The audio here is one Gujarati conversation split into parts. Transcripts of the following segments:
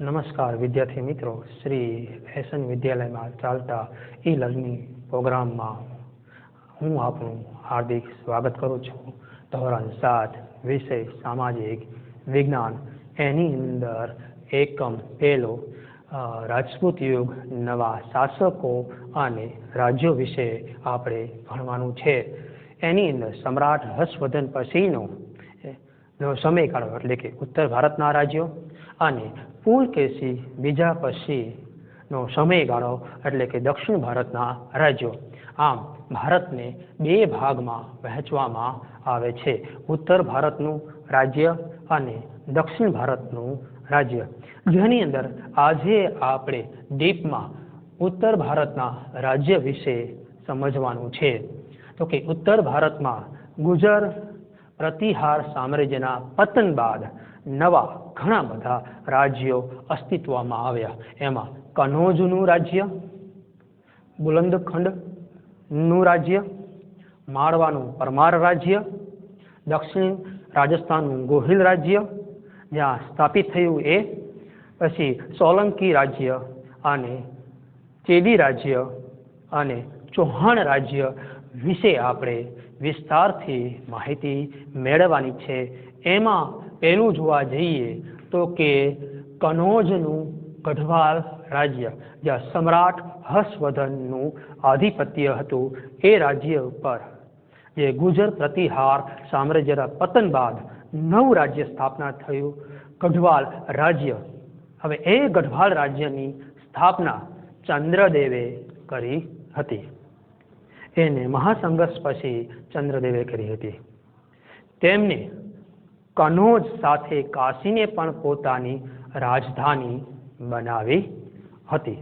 નમસ્કાર વિદ્યાર્થી મિત્રો, શ્રી એસએન વિદ્યાલયમાં ચાલતા ઈ લર્નિંગ પ્રોગ્રામમાં હું આપનું હાર્દિક સ્વાગત કરું છું. ધોરણ 7 વિષય સામાજિક વિજ્ઞાન, એની અંદર એકમ પહેલો રાજપૂત યુગ, નવા શાસકો અને રાજ્યો વિશે આપણે ભણવાનું છે. એની અંદર સમ્રાટ હર્ષવર્ધન પછીનો સમયગાળો એટલે કે ઉત્તર ભારતના રાજ્યો અને પુલકેશી બીજા પછીનો સમયગાળો એટલે કે દક્ષિણ ભારતના રાજ્યો. આમ ભારતને બે ભાગમાં વહેંચવામાં આવે છે, ઉત્તર ભારતનું રાજ્ય અને દક્ષિણ ભારતનું રાજ્ય, જેની અંદર આજે આપણે ડીપમાં ઉત્તર ભારતના રાજ્ય વિશે સમજવાનું છે. તો કે ઉત્તર ભારતમાં ગુજર પ્રતિહાર સામ્રાજ્યના પતન બાદ નવા ઘણા બધા રાજ્યો અસ્તિત્વમાં આવ્યા. એમાં કનોજનું રાજ્ય, બુલંદખંડનું રાજ્ય, માળવાનું પરમાર રાજ્ય, દક્ષિણ રાજસ્થાનનું ગોહિલ રાજ્ય જ્યાં સ્થાપિત થયું એ, પછી સોલંકી રાજ્ય અને ચેદી રાજ્ય અને ચૌહાણ રાજ્ય વિશે આપણે વિસ્તારથી માહિતી મેળવવાની છે. એમાં પહેલું જોવા જઈએ તો કે કનોજનું ગઢવાલ રાજ્ય, જ્યાં સમ્રાટ હર્ષવર્ધનનું આધિપત્ય હતું. એ રાજ્ય ઉપર જે ગુજર પ્રતિહાર સામ્રાજ્યના પતન બાદ નવું રાજ્ય સ્થાપના થયું, ગઢવાલ રાજ્ય. હવે એ ગઢવાલ રાજ્યની સ્થાપના ચંદ્રદેવે કરી હતી. એને મહાસંઘર્ષ પછી ચંદ્રદેવે કરી હતી. તેમને કનોજ સાથે કાશીને પણ પોતાની રાજધાની બનાવી હતી.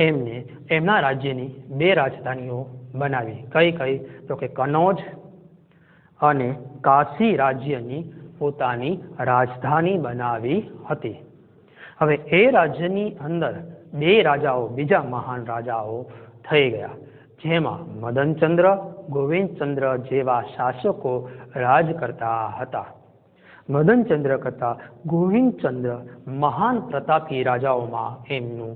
એમને એમના રાજ્યની બે રાજધાનીઓ બનાવી. કઈ કઈ? તો કે કનોજ અને કાશી રાજ્યની પોતાની રાજધાની બનાવી હતી. હવે એ રાજ્યની અંદર બે રાજાઓ, બીજા મહાન રાજાઓ થઈ ગયા, જેમાં મદનચંદ્ર, ગોવિંદચંદ્ર જેવા શાસકો રાજ કરતા હતા. મદનચંદ્ર કરતા ગોવિંદચંદ્ર મહાન પ્રતાપી રાજાઓમાં એમનું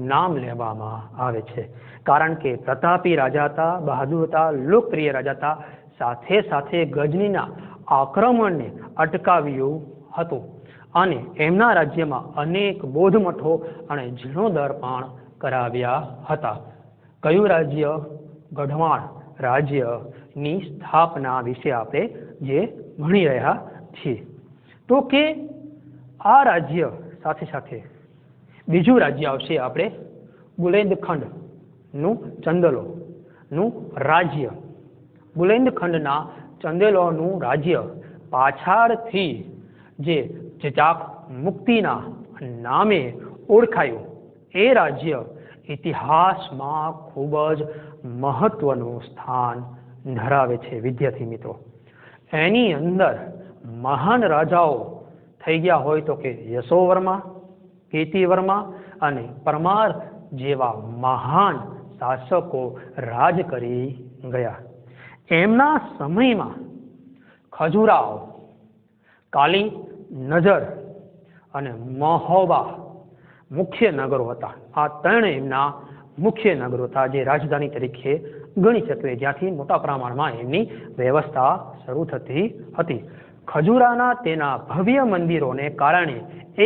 નામ લેવામાં આવે છે, કારણ કે પ્રતાપી રાજા હતા, બહાદુર હતા, લોકપ્રિય રાજા હતા. સાથે સાથે ગજનીના આક્રમણને અટકાવ્યું હતું અને એમના રાજ્યમાં અનેક બૌદ્ધ મઠો અને જીર્ણોદ્ધાર પણ કરાવ્યા હતા. કયું રાજ્ય? ગઢવાલ રાજ્યની સ્થાપના વિશે આપણે જે ભણી રહ્યા છીએ. તો કે આ રાજ્ય સાથે સાથે બીજું રાજ્ય આવશે આપણે બુલેન્દખંડનું ચંદેલોનું રાજ્ય. બુલેન્દખંડના ચંદેલોનું રાજ્ય પાછળથી જે જજાક મુક્તિના નામે ઓળખાયું. એ રાજ્ય ઇતિહાસમાં ખૂબ જ મહત્વનું સ્થાન ધરાવે છે વિદ્યાર્થી મિત્રો. એની અંદર મહાન રાજાઓ થઈ ગયા હોય તો કે યશોવર્મા, કીર્તિવર્મા અને પરમાર જેવા મહાન શાસકો રાજ કરી ગયા. એમના સમયમાં ખજુરાહો, કાલી નજર અને મહોબા મુખ્ય નગરો હતા. આ ત્રણ એમના મુખ્ય નગરો હતા, જે રાજધાની તરીકે ગણી શકીએ, જ્યાંથી મોટા પ્રમાણમાં એમની વ્યવસ્થા શરૂ થતી હતી. ખજુરાના તેના ભવ્ય મંદિરોને કારણે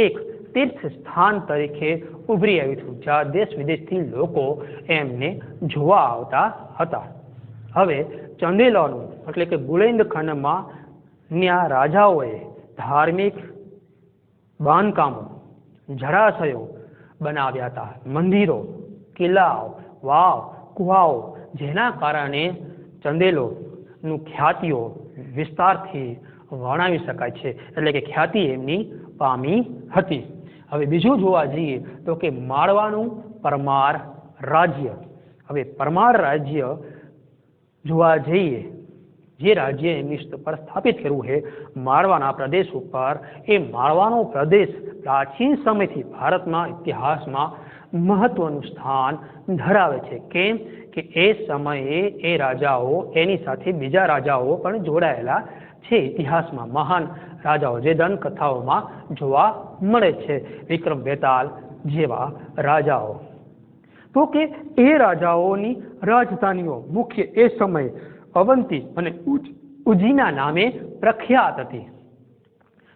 એક તીર્થ સ્થાન તરીકે ઉભરી આવ્યું હતું, જ્યાં દેશ વિદેશથી લોકો એમને જોવા આવતા હતા. હવે ચંદેલોનું એટલે કે બુલેન્દખંડમાં ના રાજાઓએ ધાર્મિક બાંધકામો, જળાશયો બનાવ્યા હતા, મંદિરો, કિલ્લાઓ, વાવ, કુવાઓ, જેના કારણે ચંદેલોનું ખ્યાતિઓ વિસ્તારથી વર્ણવી શકાય છે, એટલે કે ખ્યાતિ એમની પામી હતી. હવે બીજું જોવા જઈએ તો કે માળવાનું પરમાર રાજ્ય. હવે પરમાર રાજ્ય જોવા જઈએ, જે રાજ્ય એમની પર સ્થાપિત કર્યું છે માળવાના પ્રદેશ ઉપર, એ માળવાનો પ્રદેશ પ્રાચીન સમયથી ભારતમાં ઇતિહાસમાં મહત્વનું સ્થાન ધરાવે છે. કેમ કે એ સમયે એ રાજાઓ, એની સાથે બીજા રાજાઓ પણ જોડાયેલા છે ઇતિહાસમાં મહાન રાજાઓ જે દંતકથાઓમાં જોવા મળે છે, વિક્રમ બેતાલ જેવા રાજાઓ. તો કે એ રાજાઓની રાજધાનીઓ મુખ્ય એ સમયે અવંતી અને ઉજ્જૈનના નામે પ્રખ્યાત હતી.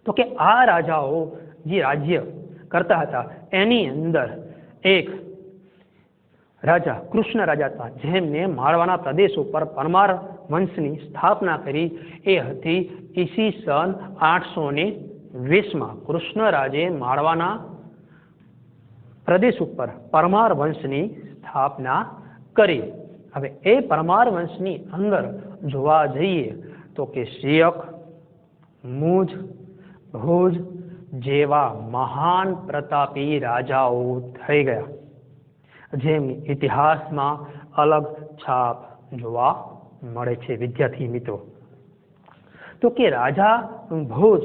તો કે આ રાજાઓ જે રાજ્ય કરતા હતા એની અંદર એક રાજા કૃષ્ણ રાજા હતા, જેમને માળવાના પ્રદેશ ઉપર પરમાર વંશની સ્થાપના કરી. એ હતી ઈસવીસન 820 કૃષ્ણ રાજે માળવાના પ્રદેશ ઉપર પરમાર વંશની સ્થાપના કરી. હવે એ પરમાર વંશની અંદર જોવા જઈએ તો કે શિયક, મુજ, ભોજ જેવા મહાન પ્રતાપી રાજાઓ થઈ ગયા, જેમની ઇતિહાસમાં અલગ છાપ જોવા મળે છે. વિદ્યાર્થી મિત્રો, તો કે રાજા ભોજ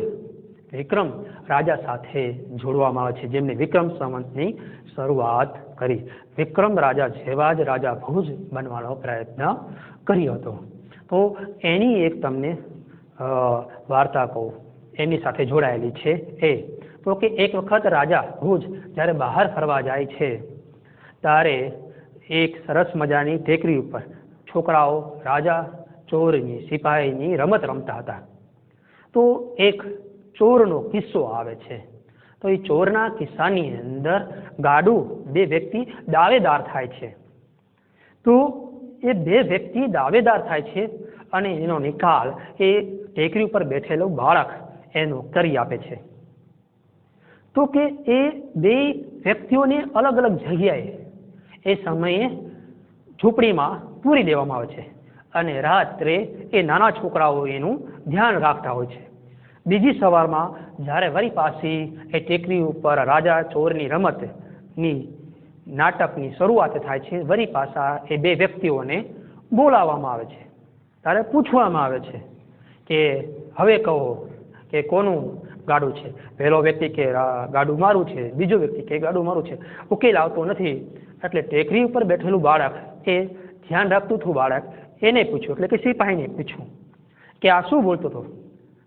વિક્રમ રાજા સાથે જોડવામાં આવે છે, જેમને વિક્રમ સંવતની શરૂઆત કરી. વિક્રમ રાજા જેવા જ રાજા ભોજ બનવાનો પ્રયત્ન કર્યો હતો. તો એની એક તમને વાર્તા કહું, એની સાથે જોડાયેલી છે. એ તો કે એક વખત રાજા ભોજ જ્યારે બહાર ફરવા જાય છે ત્યારે એક સરસ મજાની ટેકરી ઉપર છોકરાઓ રાજા ચોરની સિપાહીની રમત રમતા હતા. તો એક ચોરનો કિસ્સો આવે છે. તો એ ચોરના કિસ્સાની અંદર ગાડું બે વ્યક્તિ દાવેદાર થાય છે. તો એ બે વ્યક્તિ દાવેદાર થાય છે અને એનો નિકાલ એ ટેકરી ઉપર બેઠેલું બાળક એનો કરી આપે છે. તો કે એ બે વ્યક્તિઓને અલગ અલગ જગ્યાએ એ સમયે ઝૂંપડીમાં પૂરી દેવામાં આવે છે અને રાત્રે એ નાના છોકરાઓ એનું ધ્યાન રાખતા હોય છે. બીજી સવારમાં જ્યારે વળી પાછી એ ટેકરી ઉપર રાજા ચોરની રમતની નાટકની શરૂઆત થાય છે, વળી પાછા એ બે વ્યક્તિઓને બોલાવવામાં આવે છે. ત્યારે પૂછવામાં આવે છે કે હવે કહો કે કોનું ગાડું છે. પહેલો વ્યક્તિ કે ગાડું મારું છે, બીજો વ્યક્તિ કે ગાડું મારું છે. ઉકેલ આવતો નથી. એટલે ટેકરી ઉપર બેઠેલું બાળક એ ધ્યાન રાખતું હતું બાળક એને પૂછ્યું, એટલે કે સિપાહીને પૂછ્યું કે આ શું બોલતો હતો.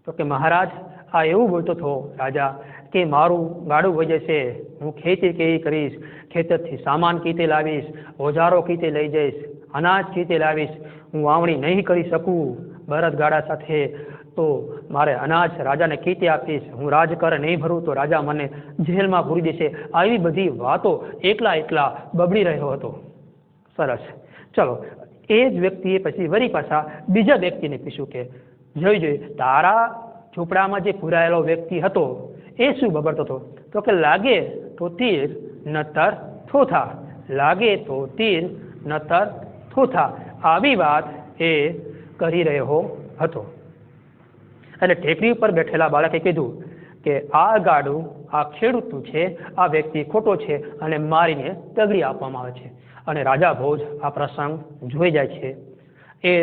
તો કે મહારાજ આ એવું બોલતો હતો રાજા કે મારું ગાડું વહી જશે, હું ખેતી કેવી કરીશ, ખેતરથી સામાન કીતે લાવીશ, ઓજારો કીતે લઈ જઈશ, અનાજ કીતે લાવીશ, હું વાવણી નહીં કરી શકું બળદગાડા સાથે, તો મારે અનાજ રાજાને કીતે આપીશ, હું રાજકર નહીં ભરું તો રાજા મને જેલમાં પૂરી દેશે. આવી બધી વાતો એકલા બબડી રહ્યો હતો. સરસ, ચલો એ જ વ્યક્તિએ પછી વળી પાછા બીજા વ્યક્તિને પૂછ્યું કે જોઈ તારા ઝૂંપડામાં જે પુરાયેલો વ્યક્તિ હતો એ શું બબડતો હતો. તો કે લાગે તો તીર નતર થોથા, લાગે તો તીર નતર થોથા, આવી વાત એ કરી રહ્યો હતો. એટલે ટેકરી ઉપર બેઠેલા બાળકે કીધું કે આ ગાડું આ ખેડૂતનું છે, આ વ્યક્તિ ખોટો છે અને મારીને તગડી આપવામાં આવે છે. અને રાજા ભોજ આ પ્રસંગ જોઈ જાય છે. એ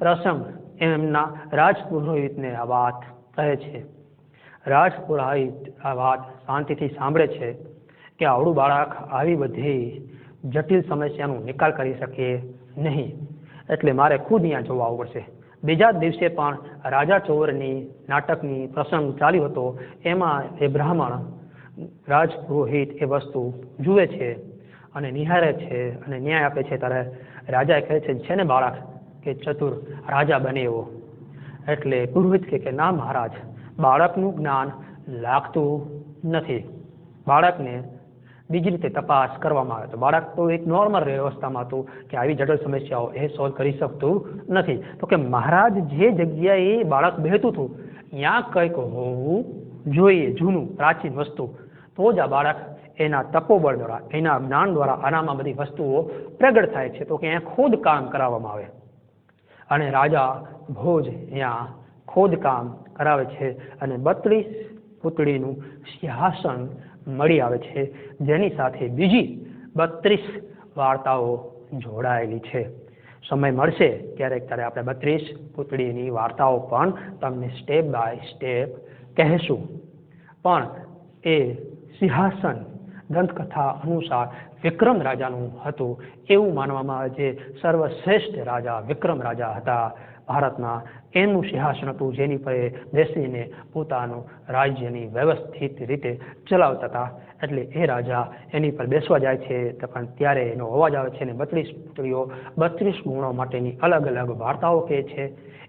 પ્રસંગ એમના રાજપુરોહિતને આ વાત કહે છે. રાજપુરોહિત આ વાત શાંતિથી સાંભળે છે કે આવડું બાળક આવી બધી જટિલ સમસ્યાનો નિકાલ કરી શકે નહીં, એટલે મારે ખુદ અહીંયા જોવા આવવું પડશે. બીજા દિવસે પણ રાજા ચોરની નાટકની પ્રસંગ ચાલ્યો હતો. એમાં એ બ્રાહ્મણ રાજપુરોહિત એ વસ્તુ જુએ છે અને નિહાળે છે અને ન્યાય આપે છે. ત્યારે રાજા કહે છે ને બાળક કે ચતુર રાજા બને એવો. એટલે પુરોહિત કે ના મહારાજ, બાળકનું જ્ઞાન લાગતું નથી. બાળકને બીજી રીતે તપાસ કરવામાં આવે તો બાળક તો એક નોર્મલ વ્યવસ્થામાં હતું કે આવી જટિલ સમસ્યાઓ એ સોલ્વ કરી શકતું નથી. તો કે મહારાજ જે જગ્યાએ બાળક બેહતું હતું ત્યાં કંઈક હોવું જોઈએ, જૂનું પ્રાચીન વસ્તુ, તો જ આ બાળક એના તપોબળ દ્વારા એના જ્ઞાન દ્વારા આનામાં બધી વસ્તુઓ પ્રગટ થાય છે. તો કે અહીંયા ખોદકામ કરાવવામાં આવે અને રાજા ભોજ અહીંયા ખોદકામ કરાવે છે અને 32 પૂતળીનું સિંહાસન મળી આવે છે, જેની સાથે બીજી 32 વાર્તાઓ જોડાયેલી છે. સમય મળશે ક્યારેક ત્યારે આપણે 32 પૂતળીની વાર્તાઓ પણ તમને સ્ટેપ બાય સ્ટેપ કહેશું. પણ એ સિંહાસન દંતકથા અનુસાર વિક્રમ રાજાનું હતું એવું માનવામાં આવે છે. સર્વશ્રેષ્ઠ રાજા વિક્રમ રાજા હતા ભારતના. એમનું સિંહાસન હતું જેની પર બેસીને પોતાનું રાજ્યની વ્યવસ્થિત રીતે ચલાવતા હતા. એટલે એ રાજા એની પર બેસવા જાય છે પણ ત્યારે એનો અવાજ આવે છે અને 32 પુત્રીઓ 32 ગુણો માટેની અલગ અલગ વાર્તાઓ કહે છે.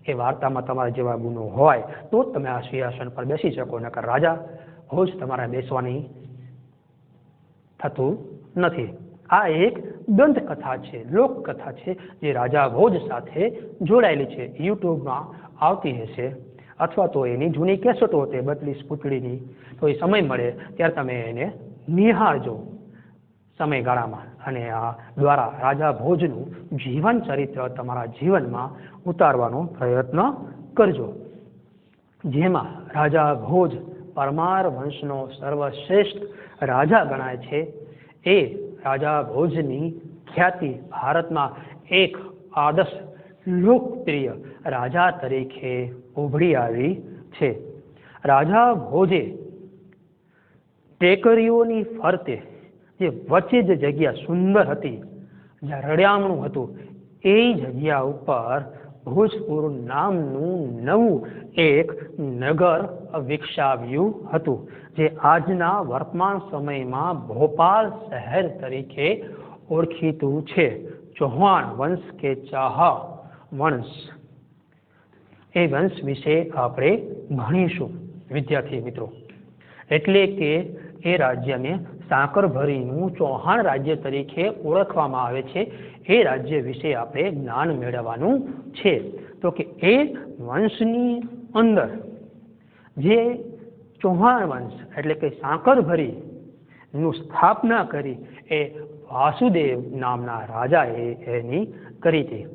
એ વાર્તામાં તમારા જેવા ગુણો હોય તો જ તમે આ સિંહાસન પર બેસી શકો, નકર રાજા ભોજ તમારા બેસવાની થતું નથી. આ એક દંતકથા છે, લોકકથા છે જે રાજા ભોજ સાથે જોડાયેલી છે. યુટ્યુબમાં આવતી હશે અથવા તો એની જૂની કેસેટો હતી 32 પુતળીની, તો એ સમય મળે ત્યારે તમે એને નિહાળજો સમયગાળામાં અને આ દ્વારા રાજા ભોજનું જીવન ચરિત્ર તમારા જીવનમાં ઉતારવાનો પ્રયત્ન કરજો. જેમાં રાજા ભોજ પરમાર વંશનો સર્વશ્રેષ્ઠ રાજા ગણાય છે. એ રાજા ભોજની ખ્યાતિ ભારતમાં એક આદર્શ લોકપ્રિય રાજા તરીકે ઉભરી આવી છે. રાજા ભોજે ટેકરીઓની ફરતે જે વચ્ચે જ જગ્યા સુંદર હતી, જ્યાં રળિયામણું હતું, એ જગ્યા ઉપર ભોજપુર નામનું નવું એક નગર વિકસાવ્યું હતું જે આજના વર્તમાન સમયમાં ભોપાલ શહેર તરીકે ઓળખીતું છે. ચૌહાણ વંશ કે ચાહા વંશ, એ વંશ વિશે આપણે ભણીશું વિદ્યાર્થી મિત્રો. એટલે કે એ રાજ્યને સાંકરભરીનું ચૌહાણ રાજ્ય તરીકે ઓળખવામાં આવે છે. એ રાજ્ય વિશે આપણે જ્ઞાન મેળવવાનું છે. તો કે એ વંશની અંદર જે ચૌહાણ વંશ એટલે કે સાંકરભરીનું સ્થાપના કરી એ વાસુદેવ નામના રાજાએ એની કરી હતી.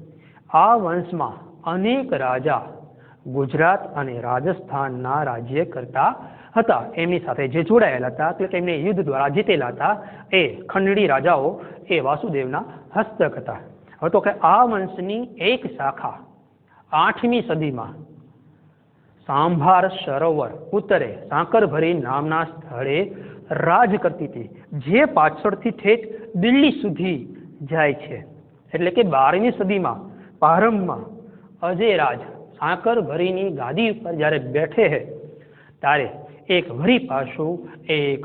આ વંશમાં અનેક રાજા ગુજરાત અને રાજસ્થાનના રાજ્ય કરતા હતા. એમની સાથે જે જોડાયેલા હતા એટલે કે એમને યુદ્ધ દ્વારા જીતેલા હતા એ ખંડણી રાજાઓ એ વાસુદેવના હસ્તક હતા. હવે તો કે આ વંશની એક શાખા 8મી સદીમાં સાંભાર સરોવર ઉત્તરે સાંકરભરી નામના સ્થળે રાજ કરતી હતી, જે પાછળથી ઠેઠ દિલ્હી સુધી જાય છે. એટલે કે 12મી સદીમાં પ્રારંભમાં અજયરાજ સાંકરભરીની ગાદી ઉપર જ્યારે બેઠે છે ત્યારે એક વળી પાછું એક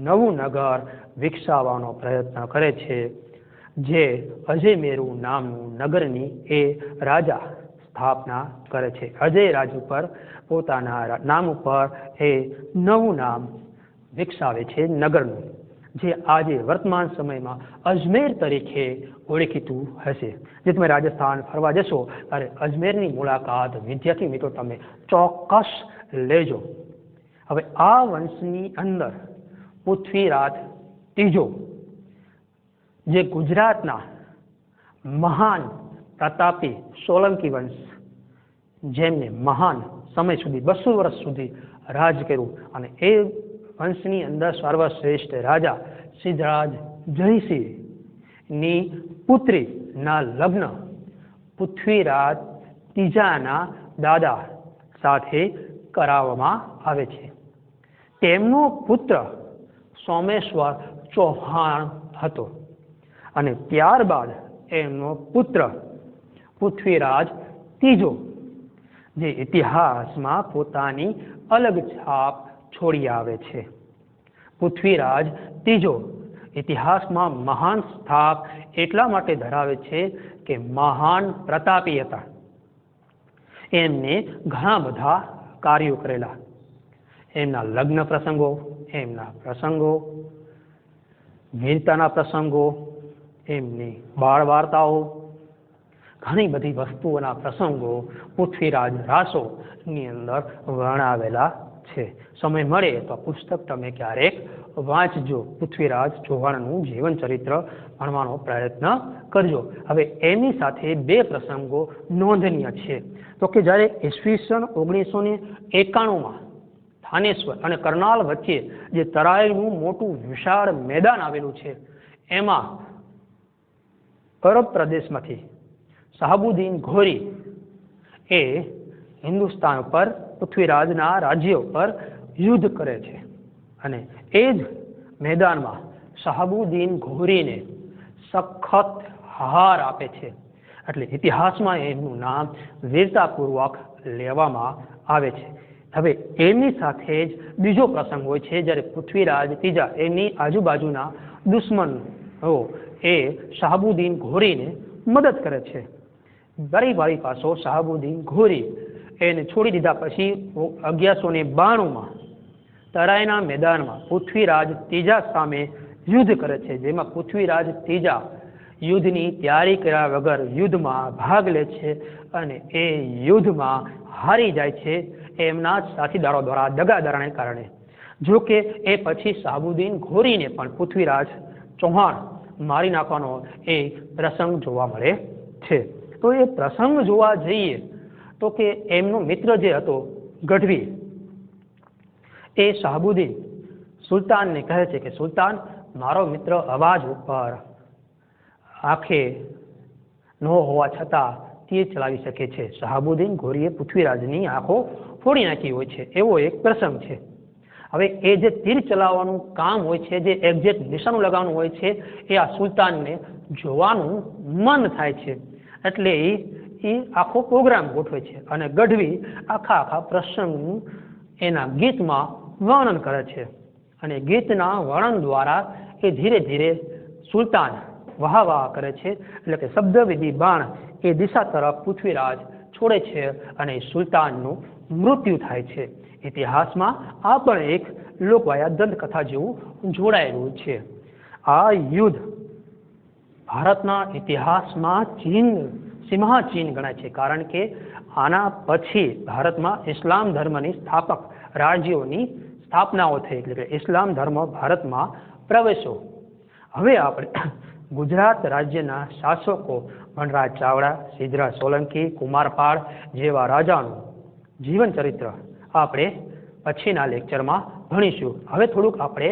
નવું નગર વિકસાવવાનો પ્રયત્ન કરે છે, જે અજયમેરુ નામનું નગરની એ રાજા સ્થાપના કરે છે. અજયરાજ ઉપર પોતાના નામ ઉપર એ નવું નામ વિકસાવે છે નગરનું, જે આજે વર્તમાન સમયમાં અજમેર તરીકે ઓળખીતું હશે. જે તમે રાજસ્થાન ફરવા જશો ત્યારે અજમેરની મુલાકાત વિદ્યાર્થી મિત્રો તમે ચોક્કસ લેજો. હવે આ વંશની અંદર પૃથ્વીરાજ ત્રીજો જે ગુજરાતના મહાન પ્રતાપી સોલંકી વંશ, જેમને મહાન સમય સુધી 200 વર્ષ સુધી રાજ કર્યું, અને એ વંશની અંદર સર્વશ્રેષ્ઠ રાજા સિદ્ધરાજ જયસિંહની પુત્રીના લગ્ન પૃથ્વીરાજ ત્રીજાના દાદા સાથે કરાવવામાં આવે છે. તેમનો પુત્ર સોમેશ્વર ચૌહાણ હતો અને ત્યારબાદ એમનો પુત્ર પૃથ્વીરાજ ત્રીજો, જે ઇતિહાસમાં પોતાની અલગ છાપ છોડી આવે છે. પૃથ્વીરાજ ત્રીજો ઇતિહાસમાં મહાન સ્થાપ એટલા માટે ધરાવે છે કે મહાન પ્રતાપી હતા. એમને ઘણા બધા કાર્યો કરેલા. એમના લગ્ન પ્રસંગો, એમના પ્રસંગો, વીરતાના પ્રસંગો, એમની બાળ વાર્તાઓ, ઘણી બધી વસ્તુઓના પ્રસંગો પૃથ્વીરાજ રાસોની અંદર વર્ણવેલા છે. સમય મળે તો પુસ્તક તમે ક્યારેક વાંચજો. પૃથ્વીરાજ ચૌહાણનું જીવન ચરિત્ર ભણવાનો પ્રયત્ન કરજો. હવે એની સાથે 2 પ્રસંગો નોંધનીય છે. તો કે જ્યારે ઈસવીસન 1991માં થાનેશ્વર અને કરનાલ વચ્ચે જે તરાઈનું મોટું વિશાળ મેદાન આવેલું છે, એમાં અરબ પ્રદેશમાંથી શાહબુદ્દીન ઘોરી એ હિન્દુસ્તાન પર પૃથ્વીરાજના રાજ્ય પર યુદ્ધ કરે છે, અને એ જ મેદાનમાં શહાબુદ્દીન ઘોરીને સખત હાર આપે છે, એટલે ઇતિહાસમાં એમનું નામ વીરતાપૂર્વક લેવામાં આવે છે. હવે એમની સાથે જ બીજો પ્રસંગ હોય છે, જ્યારે પૃથ્વીરાજ ત્રીજા એમની આજુબાજુના દુશ્મનો એ શહાબુદ્દીન ઘોરીને મદદ કરે છે. વારી પાસો શહાબુદ્દીન ઘોરી એને છોડી દીધા પછી 1192માં તરાઈના મેદાનમાં પૃથ્વીરાજ ત્રીજા સામે યુદ્ધ કરે છે, જેમાં પૃથ્વીરાજ ત્રીજા યુદ્ધની તૈયારી કર્યા વગર યુદ્ધમાં ભાગ લે છે અને એ યુદ્ધમાં હારી જાય છે એમના જ સાથીદારો દ્વારા દગાદારને કારણે. જો કે એ પછી શહાબુદ્દીન ઘોરીને પણ પૃથ્વીરાજ ચૌહાણ મારી નાખવાનો એ પ્રસંગ જોવા મળે છે. તો એ પ્રસંગ જોવા જઈએ તો કે એમનો મિત્ર જે હતો ગઢવી, એ શહાબુદ્દીન સુલતાનને કહે છે કે સુલતાન, મારો મિત્ર અવાજ ઉપર આંખે ન હોવા છતાં તીર ચલાવી શકે છે. શહાબુદ્દીન ઘોરીએ પૃથ્વીરાજની આંખો ફોડી નાખી હોય છે, એવો એક પ્રસંગ છે. હવે એ જે તીર ચલાવવાનું કામ હોય છે, જે એક્ઝેક્ટ નિશાનું લગાવવાનું હોય છે, એ આ સુલતાનને જોવાનું મન થાય છે, એટલે એ આખો પ્રોગ્રામ ગોઠવે છે અને ગઢવી આખા પ્રસંગનું એના ગીતમાં વર્ણન કરે છે. અને ગીતના વર્ણન દ્વારા એ ધીરે ધીરે સુલતાન વાહ કરે છે, એટલે કે શબ્દવિધિ બાણ એ દિશા તરફ પૃથ્વીરાજ છોડે છે અને સુલતાનનું મૃત્યુ થાય છે. ઇતિહાસમાં આ પણ એક લોકવાયા દંતકથા જેવું જોડાયેલું છે. આ યુદ્ધ ભારતના ઇતિહાસમાં સિંહાચીન ગણાય છે, કારણ કે આના પછી ભારતમાં ઇસ્લામ ધર્મની સ્થાપક રાજ્યોની સ્થાપનાઓ થઈ, એટલે કે ઇસ્લામ ધર્મ ભારતમાં પ્રવેશો. હવે આપણે ગુજરાત રાજ્યના શાસકો વનરાજ ચાવડા, સિદ્ધરાજ સોલંકી, કુમારપાળ જેવા રાજાનું જીવન ચરિત્ર આપણે પછીના લેક્ચરમાં ભણીશું. હવે થોડુંક આપણે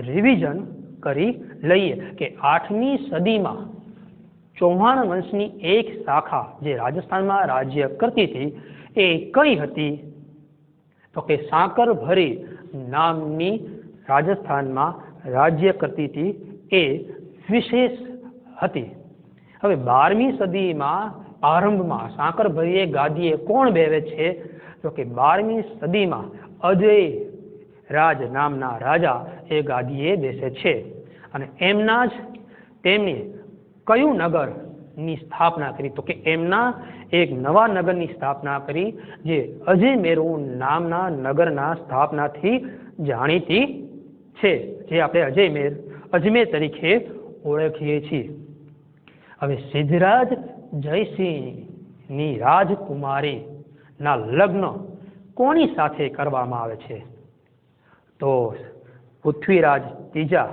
રિવિઝન કરી લઈએ કે 8મી સદીમાં ચૌહાણ વંશની એક શાખા જે રાજસ્થાનમાં રાજ્ય કરતી હતી એ કઈ હતી? તો કે સાંકરભરી નામની રાજસ્થાનમાં રાજ્ય કરતી હતી એ વિશેષ હતી. હવે 12મી સદીમાં આરંભમાં સાંકરભરીએ ગાદીએ કોણ બેવે છે? તો કે 12મી સદીમાં અજય રાજ નામના રાજા એ ગાદીએ બેસે છે અને એમના જ તેમને કયું નગરની સ્થાપના કરી? તો કે એમના એક નવા નગરની સ્થાપના કરી જે અજમેર નામના નગરના સ્થાપનાથી જાણીતી છે, જે આપણે અજમેર તરીકે ઓળખીએ છીએ. હવે સિદ્ધરાજ જયસિંહની રાજકુમારી ના લગ્ન કોની સાથે કરવામાં આવે છે? તો પૃથ્વીરાજ ત્રીજા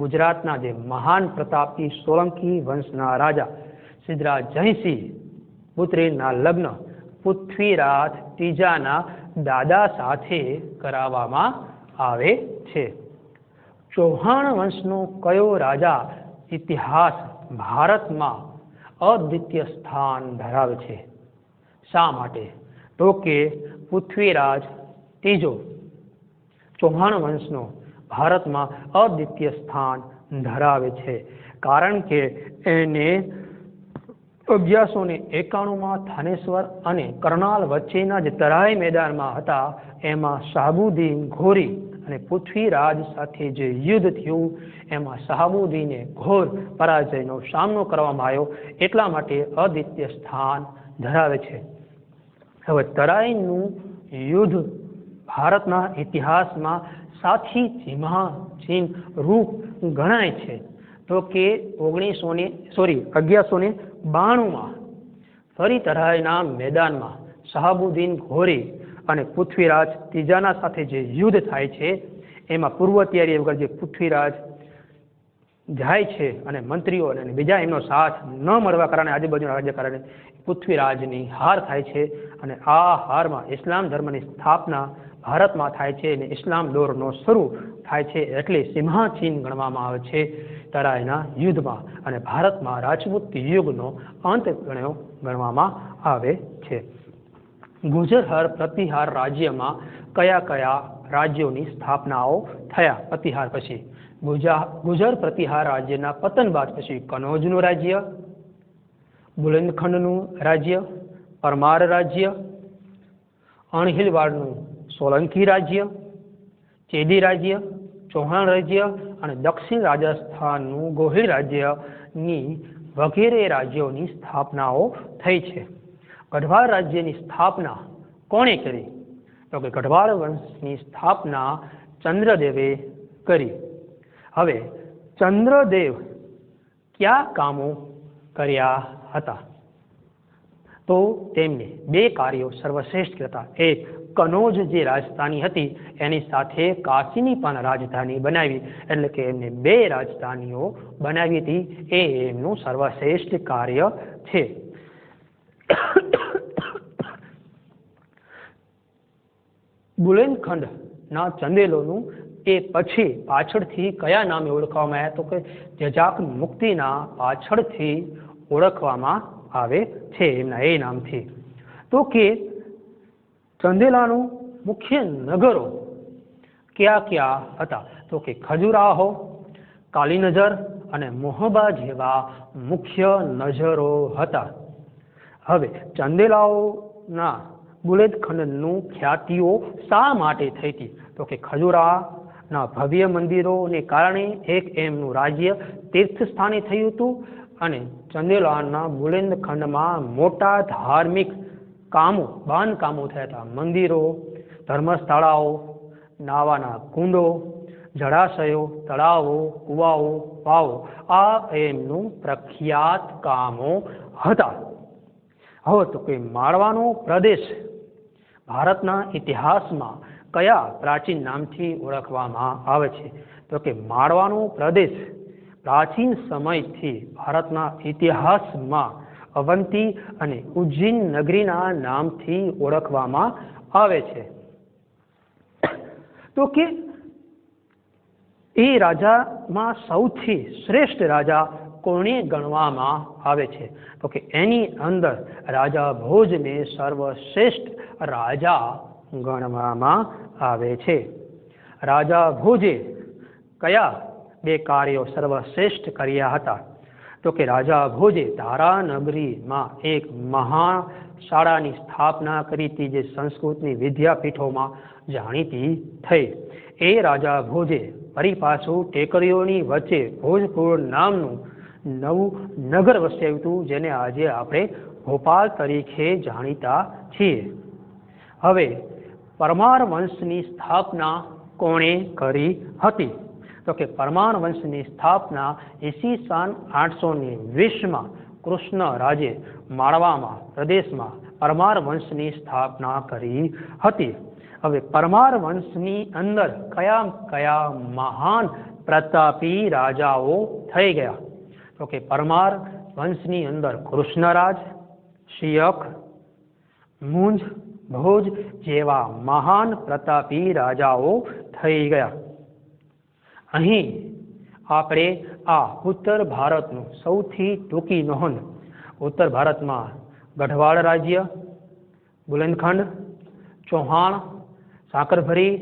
ગુજરાતના જે મહાન પ્રતાપી સોલંકી વંશના રાજા સિદ્ધરાજ જયસિંહ પુત્રીના લગ્ન પૃથ્વીરાજ ત્રીજાના દાદા સાથે કરાવવામાં આવે છે. ચૌહાણ વંશનો કયો રાજા ઇતિહાસ ભારતમાં અદ્વિતીય સ્થાન ધરાવે છે? શા માટે? તો કે પૃથ્વીરાજ ત્રીજો ચૌહાણ વંશનો ભારતમાં અદ્વિતીય સ્થાન ધરાવે છે, કારણ કે એને 1191માં થાનેશ્વર અને કરનાલ વચ્ચેના જે તરાઈ મેદાનમાં હતા એમાં શહાબુદ્દીન ઘોરી અને પૃથ્વીરાજ સાથે જે યુદ્ધ થયું એમાં શહાબુદ્દીને ઘોર પરાજયનો સામનો કરવામાં આવ્યો, એટલા માટે અદ્વિતીય સ્થાન ધરાવે છે. હવે તરાઈનું યુદ્ધ ભારતના ઇતિહાસમાં સાથી સિંહાચીન રૂપ ગણાય છે. તો કે 1192માં ફરી તરાઈના મેદાનમાં શહાબુદ્દીન ઘોરી અને પૃથ્વીરાજ ત્રીજાના સાથે જે યુદ્ધ થાય છે એમાં પૂર્વ તૈયારી વગર જે પૃથ્વીરાજ જાય છે અને મંત્રીઓ અને બીજા એમનો સાથ ન મળવા કારણે આજુબાજુના રાજ્ય કારણે પૃથ્વીરાજની હાર થાય છે અને આ હારમાં ઇસ્લામ ધર્મની સ્થાપના ભારતમાં થાય છે અને ઇસ્લામ દોરનો શરૂ થાય છે, એટલે સિંહાચીન ગણવામાં આવે છે તરાઈના યુદ્ધમાં અને ભારતમાં રાજપૂત યુગનો અંત ગણવામાં આવે છે. ગુજરહર પ્રતિહાર રાજ્યમાં કયા કયા રાજ્યોની સ્થાપનાઓ થયા પ્રતિહાર પછી? ગુજર પ્રતિહાર રાજ્યના પતન બાદ પછી કનોજનું રાજ્ય, બુલંદખંડનું રાજ્ય, પરમાર રાજ્ય, અણહિલવાડનું સોલંકી રાજ્ય, ચેદી રાજ્ય, ચૌહાણ રાજ્ય અને દક્ષિણ રાજસ્થાનનું ગોહિલ રાજ્યની વગેરે રાજ્યોની સ્થાપનાઓ થઈ છે. ગઢવાલ રાજ્યની સ્થાપના કોણે કરી? તો કે ગઢવાલ વંશની સ્થાપના ચંદ્રદેવે કરી. હવે ચંદ્રદેવ કયા કામો કર્યા હતા? તો તેમને બે કાર્યો સર્વશ્રેષ્ઠ હતા. એક, કનોજ જે રાજધાની હતી એની સાથે કાશીની પણ રાજધાની બનાવી, એટલે કે એમને બે રાજધાનીઓ બનાવી હતી. એ એમનું સર્વશ્રેષ્ઠ કાર્ય છે. બુલંદખંડના ચંદેલોનું એ પછી પાછળથી કયા નામે ઓળખવામાં આવ્યા? તો કે જજાક મુક્તિના પાછળથી ઓળખવામાં આવે છે, એમના એ નામથી. તો કે ચંદેલાનું મુખ્ય નગરો કયા કયા હતા? તો કે ખજુરાહો, કાલીનજર અને મોહબા જેવા મુખ્ય નજરો હતા. હવે ચંદેલાઓના બુલંદખંડનું ખ્યાતિઓ શા માટે થઈ હતી? તો કે ખજુરાહના ભવ્ય મંદિરોને કારણે એક એમનું રાજ્ય તીર્થ સ્થાને થયું હતું અને ચંદેલાના બુલંદખંડમાં મોટા ધાર્મિક કામો, બાંધકામો થયા હતા. મંદિરો, ધર્મસ્થળાઓ, નાવાના કુંડો, જળાશયો, તળાવો, કુવાઓ, વાવો, આ એમનું પ્રખ્યાત કામો હતા. હવે તો કે માળવાનો પ્રદેશ ભારતના ઇતિહાસમાં કયા પ્રાચીન નામથી ઓળખવામાં આવે છે? તો કે માળવાનો પ્રદેશ પ્રાચીન સમયથી ભારતના ઇતિહાસમાં અવંતી અને ઉજ્જૈન નગરીના નામથી ઓળખવામાં આવે છે. તો કે એ રાજામાં સૌથી શ્રેષ્ઠ રાજા કોને ગણવામાં આવે છે? તો કે એની અંદર રાજા ભોજને સર્વશ્રેષ્ઠ રાજા ગણવામાં આવે છે. રાજા ભોજે કયા બે કાર્યો સર્વશ્રેષ્ઠ કર્યા હતા? તો કે રાજા ભોજે ધારાનગરીમાં એક મહાશાળાની સ્થાપના કરી હતી, જે સંસ્કૃતની વિદ્યાપીઠોમાં જાણીતી થઈ. એ રાજા ભોજે ફરી પાછું ટેકરીઓની વચ્ચે ભોજપુર નામનું નવું નગર વસાવ્યું હતું, જેને આજે આપણે ભોપાલ તરીકે જાણીતા છીએ. હવે પરમાર વંશની સ્થાપના કોણે કરી હતી? તો કે પરમાર વંશની સ્થાપના ઈસવીસન 820માં કૃષ્ણ રાજે માળવામાં પ્રદેશમાં પરમાર વંશની સ્થાપના કરી હતી. હવે પરમાર વંશની અંદર કયા કયા મહાન પ્રતાપી રાજાઓ થઈ ગયા? તો કે પરમાર વંશની અંદર કૃષ્ણરાજ, શિયક, મુંજ, ભોજ જેવા મહાન પ્રતાપી રાજાઓ થઈ ગયા. અહીં આપણે આ ઉત્તર ભારતનું સૌથી ટૂંકી નોંધ, ઉત્તર ભારતમાં ગઢવાલ રાજ્ય, બુલંદખંડ, ચૌહાણ, સાકરભરી,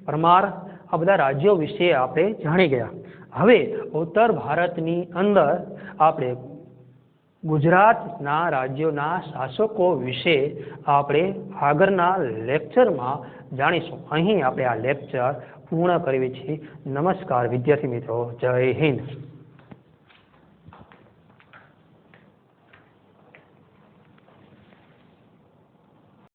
પરમાર, આ બધા રાજ્યો વિશે આપણે જાણી ગયા. હવે ઉત્તર ભારતની અંદર આપણે ગુજરાતના રાજ્યોના શાસકો વિશે આપણે આગળના લેક્ચરમાં જાણીશું. અહીં આપણે આ લેક્ચર પૂર્ણ કરીએ છીએ. નમસ્કાર વિદ્યાર્થી મિત્રો, જય હિન્દ.